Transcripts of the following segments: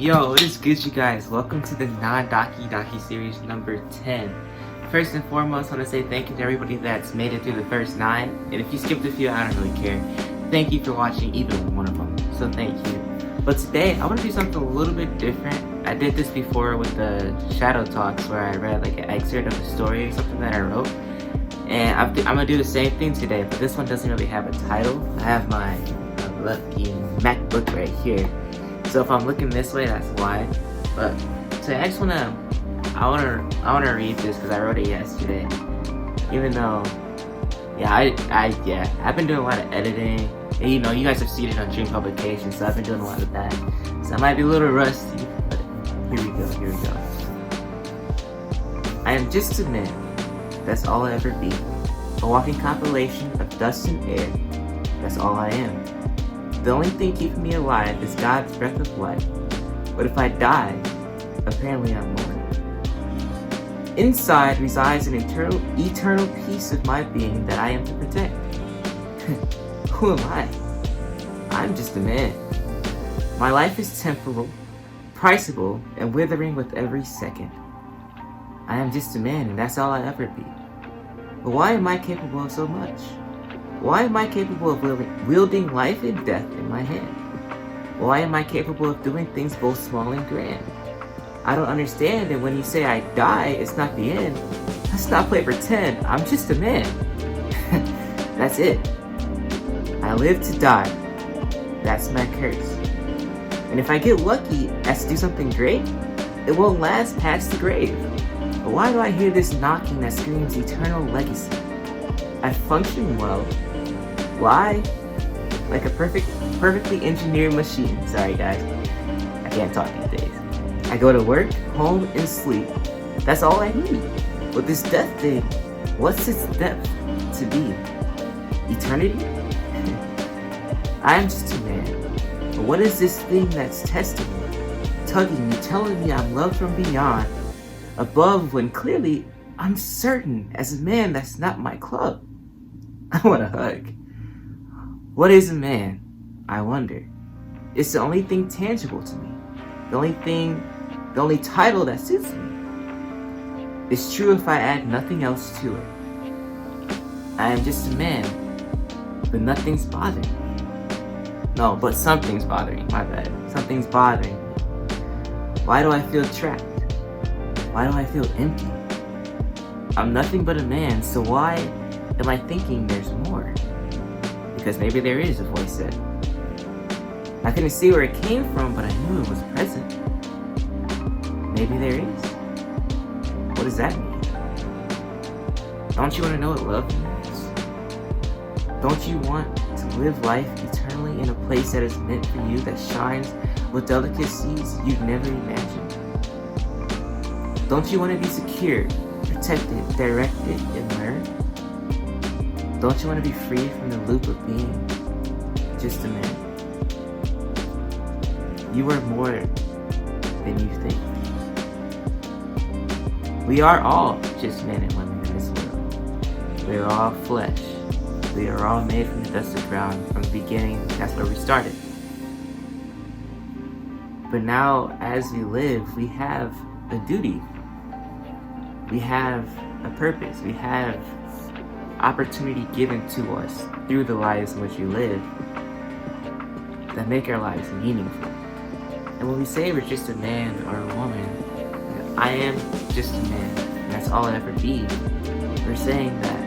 Yo, what is good, you guys? Welcome to the non-docu-series number 10. First and foremost, I want to say thank you to everybody that's made it through the first 9. And if you skipped a few, I don't really care. Thank you for watching either one of them. So thank you. But today, I want to do something a little bit different. I did this before with the Shadow Talks, where I read like an excerpt of a story or something that I wrote. And I'm going to do the same thing today, but this one doesn't really have a title. I have my lucky MacBook right here. So if I'm looking this way, that's why. But so I just I wanna read this because I wrote it yesterday. Even though, I've been doing a lot of editing. And, you know, you guys have seen it on Dream Publications, so I've been doing a lot of that. So I might be a little rusty, but here we go. I am just a man. That's all I ever be. A walking compilation of dust and air. That's all I am. The only thing keeping me alive is God's breath of life. But if I die, apparently I'm more. Inside resides an eternal piece of my being that I am to protect. Who am I? I'm just a man. My life is temporal, priceable, and withering with every second. I am just a man, and that's all I ever be. But why am I capable of so much? Why am I capable of wielding life and death in my hand? Why am I capable of doing things both small and grand? I don't understand, and when you say I die, it's not the end. Let's not play pretend. I'm just a man. That's it. I live to die. That's my curse. And if I get lucky as to do something great, it won't last past the grave. But why do I hear this knocking that screams eternal legacy? I function well. Why? Like a perfectly engineered machine. Sorry guys, I can't talk these days. I go to work, home, and sleep. That's all I need. But this death thing, what's its depth to be? Eternity? I am just a man. But what is this thing that's testing me, tugging me, telling me I'm loved from beyond, above, when clearly I'm certain as a man that's not my club? I want a hug. What is a man? I wonder. It's the only thing tangible to me. The only title that suits me. It's true if I add nothing else to it. I am just a man, but nothing's bothering me. No, but something's bothering me, my bad. Something's bothering me. Why do I feel trapped? Why do I feel empty? I'm nothing but a man, so why am I thinking there's more? Because maybe there is, a voice said. I couldn't see where it came from, but I knew it was present. Maybe there is. What does that mean? Don't you want to know what love means? Don't you want to live life eternally in a place that is meant for you, that shines with delicacies you've never imagined? Don't you want to be secure, protected, directed, and learned? Don't you want to be free from the loop of being just a man? You are more than you think. We are all just men and women in this world. We are all flesh. We are all made from the dust of the ground. From the beginning, that's where we started. But now, as we live, we have a duty. We have a purpose. We have opportunity given to us through the lives in which we live that make our lives meaningful. And when we say we're just a man or a woman, I am just a man, and that's all I'll ever be, we're saying that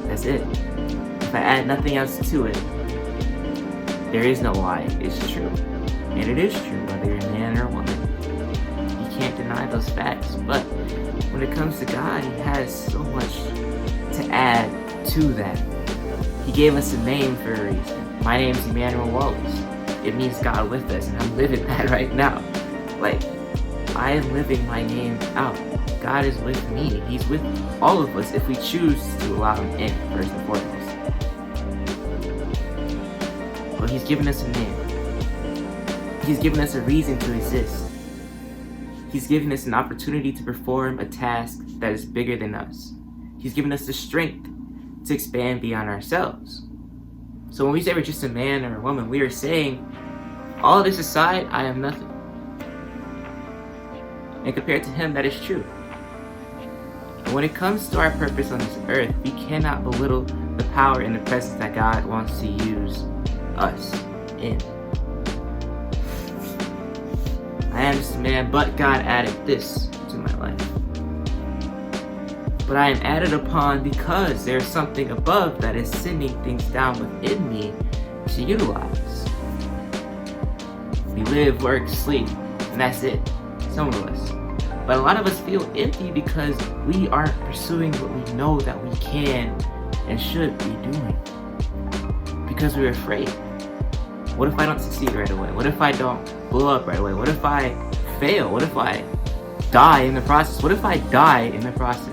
that's it. If I add nothing else to it, there is no lie. It's true. And it is true whether you're a man or a woman. You can't deny those facts. But when it comes to God, He has so much to add to that. He gave us a name for a reason. My name's Emmanuel Wallace. It means God with us, and I'm living that right now. Like, I am living my name out. God is with me. He's with all of us if we choose to allow Him in, first and foremost. But He's given us a name. He's given us a reason to exist. He's given us an opportunity to perform a task that is bigger than us. He's given us the strength to expand beyond ourselves. So when we say we're just a man or a woman, we are saying, all this aside, I am nothing. and compared to him, that is true. But when it comes to our purpose on this earth, we cannot belittle the power and the presence that God wants to use us in. I am just a man, but God added this to my life. But I am added upon because there is something above that is sending things down within me to utilize. We live, work, sleep, and that's it. Some of us. But a lot of us feel empty because we aren't pursuing what we know that we can and should be doing. Because we're afraid. What if I don't succeed right away? What if I don't blow up right away? What if I fail? What if I die in the process? What if I die in the process?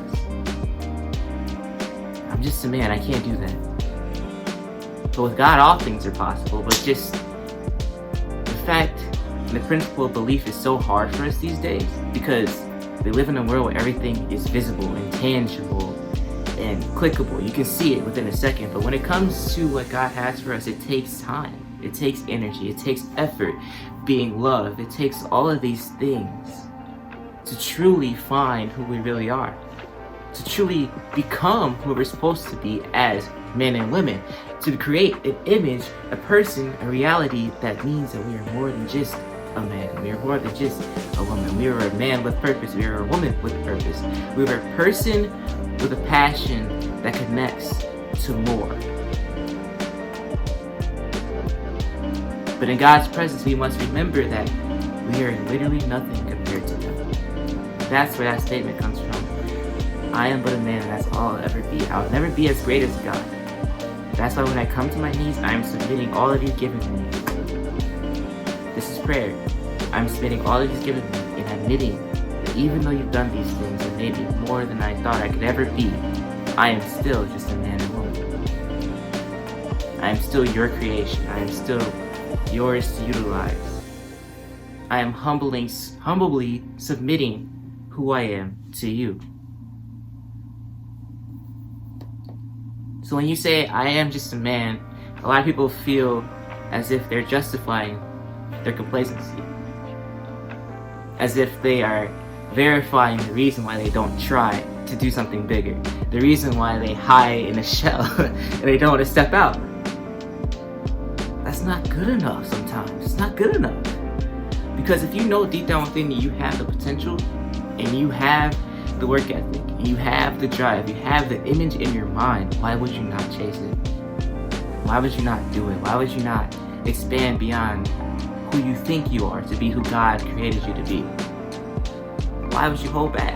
I'm just a man, I can't do that. But with God, all things are possible. But just the fact and the principle of belief is so hard for us these days because we live in a world where everything is visible and tangible and clickable. You can see it within a second. But when it comes to what God has for us, it takes time. It takes energy. It takes effort, being loved. It takes all of these things to truly find who we really are. To truly become who we're supposed to be as men and women. To create an image, a person, a reality that means that we are more than just a man. We are more than just a woman. We are a man with purpose. We are a woman with purpose. We are a person with a passion that connects to more. But in God's presence, we must remember that we are literally nothing compared to Him. That's where that statement comes from. I am but a man, and that's all I'll ever be. I'll never be as great as God. That's why when I come to my knees, I am submitting all that He's given me. This is prayer. I'm submitting all that He's given me and admitting that even though you've done these things and maybe more than I thought I could ever be, I am still just a man and woman. I am still your creation. I am still yours to utilize. I am humbly submitting who I am to you. So when you say, I am just a man, a lot of people feel as if they're justifying their complacency. As if they are verifying the reason why they don't try to do something bigger. The reason why they hide in a shell and they don't want to step out. That's not good enough sometimes. It's not good enough. Because if you know deep down within you have the potential and you have the work ethic, you have the drive, you have the image in your mind, why would you not chase it? Why would you not do it? Why would you not expand beyond who you think you are to be who God created you to be? Why would you hold back?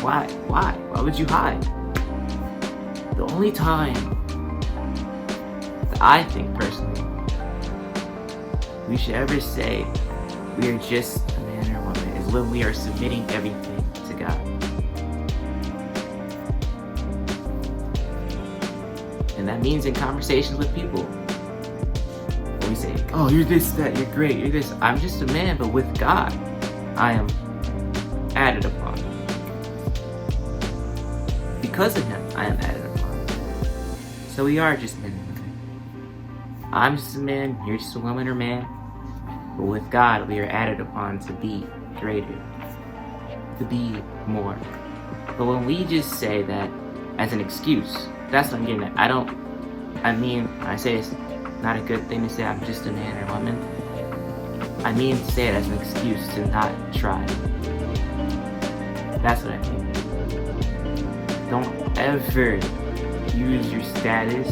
Why? Why would you hide? The only time that I think personally we should ever say we are just a man or a woman is when we are submitting everything to God. And that means in conversations with people. When we say, oh, you're this, that, you're great, you're this. I'm just a man, but with God, I am added upon. Because of Him, I am added upon. So we are just men and women. I'm just a man, you're just a woman or man. But with God, we are added upon to be greater, to be more. But when we just say that as an excuse, that's what I'm getting at. I say it's not a good thing to say I'm just a man or woman. I mean to say it as an excuse to not try. That's what I mean. Don't ever use your status,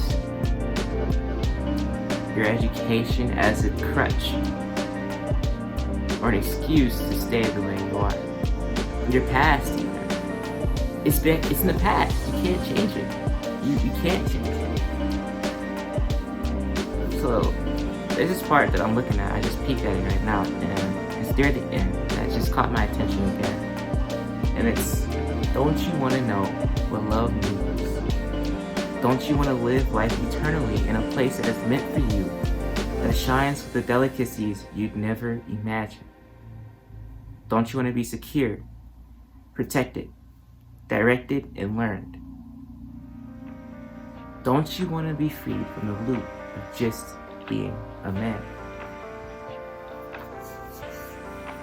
your education as a crutch or an excuse to stay the way you are. Your past even. It's in the past. You can't change it. You can't change it. So there's this part that I'm looking at. I just peeked at it right now, and it's near the end. That just caught my attention again. And it's, don't you want to know what love means? Don't you want to live life eternally in a place that is meant for you, that shines with the delicacies you'd never imagine? Don't you want to be secure, protected, directed, and learned? Don't you want to be freed from the loop of just being a man?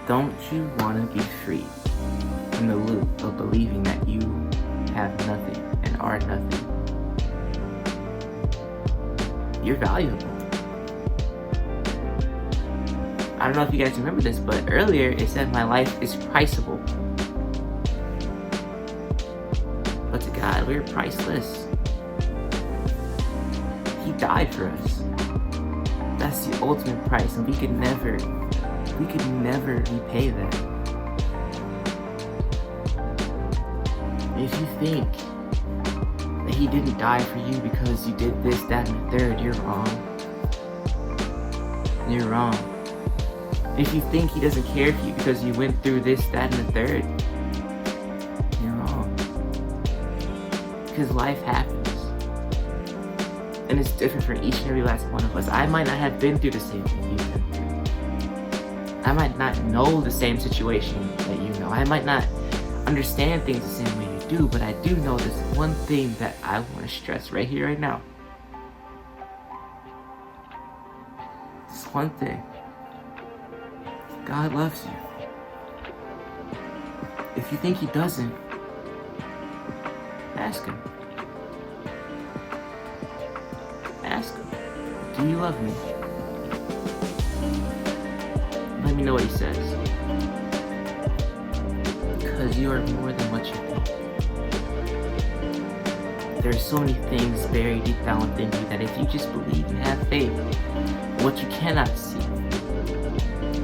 Don't you want to be free from the loop of believing that you have nothing and are nothing? You're valuable. I don't know if you guys remember this, but earlier it said my life is priceable. But to God, we're priceless. He died for us. That's the ultimate price, and we could never repay that. If you think that he didn't die for you because you did this, that, and the third, you're wrong. You're wrong. If you think he doesn't care for you because you went through this, that, and the third, you're wrong. Because life happens. And it's different for each and every last one of us. I might not have been through the same thing you've been through. I might not know the same situation that you know. I might not understand things the same way you do, but I do know this one thing that I want to stress right here, right now. This one thing. God loves you. If you think he doesn't, ask him. Ask him, do you love me? Let me know what he says. Because you are more than what you think. There are so many things buried deep down within you that if you just believe and have faith in what you cannot see.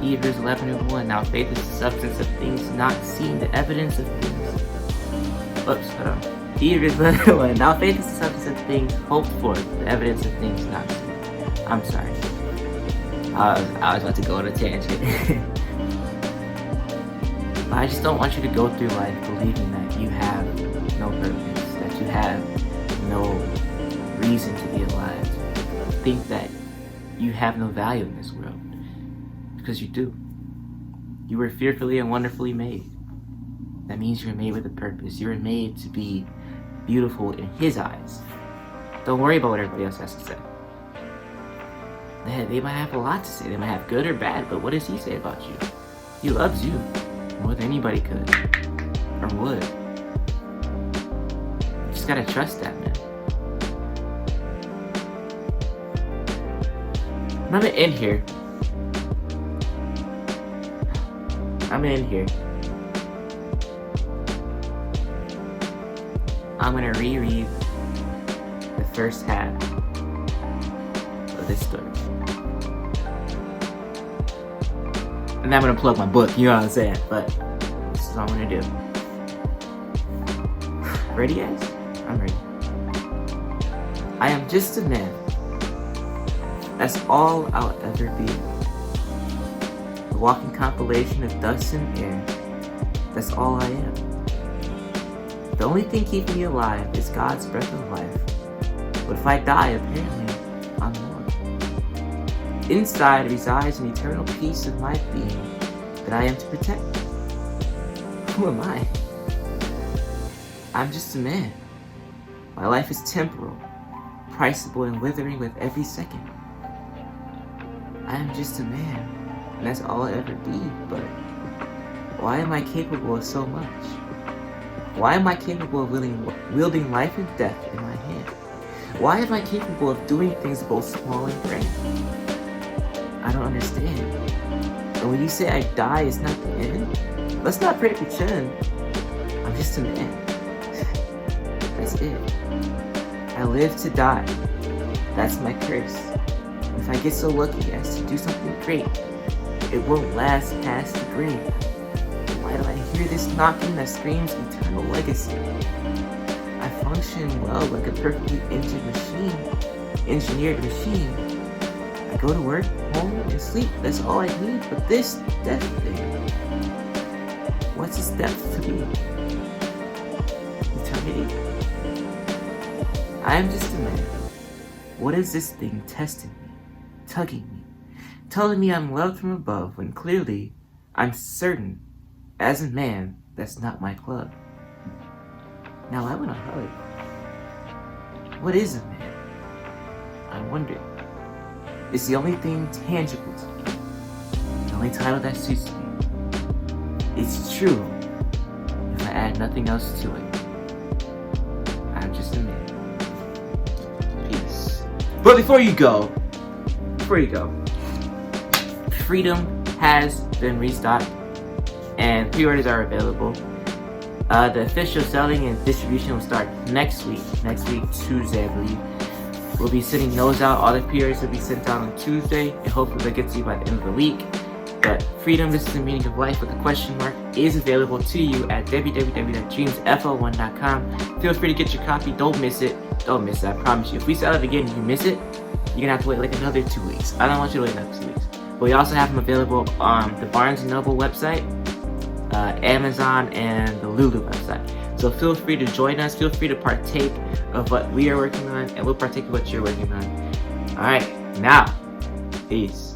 Hebrews 11:1. Now faith is the substance of things not seen, the evidence of things. Oops, hold on. Hebrews 11:1. Now faith is the substance of things hoped for, the evidence of things not seen. I'm sorry. I was about to go on a tangent. But I just don't want you to go through life believing that you have no purpose, that you have no reason to be alive. Think that you have no value in this world. Because you do. You were fearfully and wonderfully made. That means you were made with a purpose. You were made to be beautiful in his eyes. Don't worry about what everybody else has to say. They might have a lot to say. They might have good or bad, but what does he say about you? He loves you more than anybody could or would. You just gotta trust that, man. I'm gonna end here. I'm gonna reread the first half of this story. And then I'm gonna plug my book, you know what I'm saying? But this is all I'm gonna do. Ready, guys? I'm ready. I am just a man. That's all I'll ever be. A walking compilation of dust and air. That's all I am. The only thing keeping me alive is God's breath of life. But if I die, apparently, I'm more. Inside resides an eternal piece of my being that I am to protect. Who am I? I'm just a man. My life is temporal, priceable, and withering with every second. I am just a man. And that's all I'll ever be, but why am I capable of so much? Why am I capable of wielding life and death in my hand? Why am I capable of doing things both small and grand? I don't understand. And when you say I die is not the end, let's not pray pretend. I'm just a man. That's it. I live to die. That's my curse. And if I get so lucky as to do something great, it won't last past the grave. Why do I hear this knocking that screams eternal legacy? I function well like a perfectly engineered machine. I go to work, home, and sleep. That's all I need. But this death thing, what's its depth to be? Eternity? I am just a man. What is this thing testing me, tugging me? Telling me I'm loved from above when clearly I'm certain, as a man, that's not my club. Now I want a hug. What is a man? I wonder. It's the only thing tangible to me. The only title that suits me. It's true if I add nothing else to it. I'm just a man. Peace. But before you go, Freedom has been restocked and pre-orders are available. The official selling and distribution will start next week, Tuesday, I believe. We'll be sending those out. All the pre-orders will be sent out on Tuesday, and hopefully they'll get to you by the end of the week. But Freedom, This is the Meaning of Life with a question mark is available to you at www.dreamsfl1.com. Feel free to get your copy. Don't miss it. Don't miss it. I promise you. If we sell it again and you miss it, you're going to have to wait like another 2 weeks. I don't want you to wait another 2 weeks. But we also have them available on the Barnes & Noble website, Amazon, and the Lulu website. So feel free to join us. Feel free to partake of what we are working on, and we'll partake of what you're working on. Alright, now, peace.